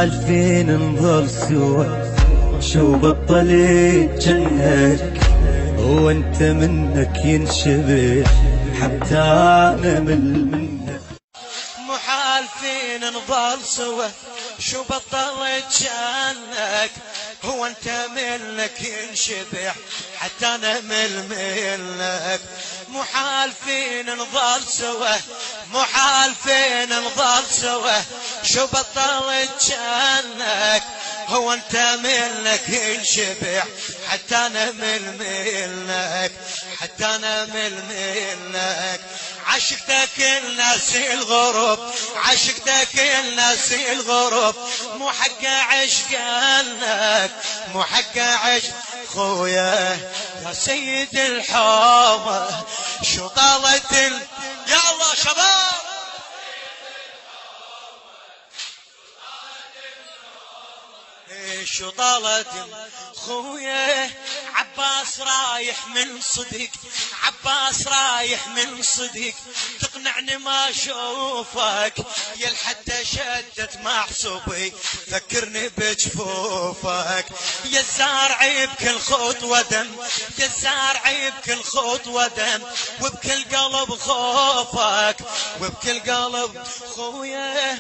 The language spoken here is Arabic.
محالفين نظل سوا، شو بطلت جنك هو انت منك ينشبه حتى انا منك. محالفين نظل سوا، شو بطلت جنك هو انت منك ينشبه حتى انا منك. محالفين نظل سوا، محالفين نظل سوا، شو بطلت جنك هو انت منك ينشبع حتى انا منك، حتى انا منك. عشقتك الناس الغرب، عشقتك الناس الغرب، مو حق عشقانك، مو حق عشق خويا يا سيد الحومة. شو طالت يا الله شباب شو طالت خويا. عباس رايح من صدق، عباس رايح من صدق، تقنعني ما اشوفك يا حتى شدت محسوبي فكرني بجفوفك. يا الزارعي بكل خطوة دم، يا الزارعي بكل خطوة دم، وبكل قلب خوفك، وبكل قلب خويا.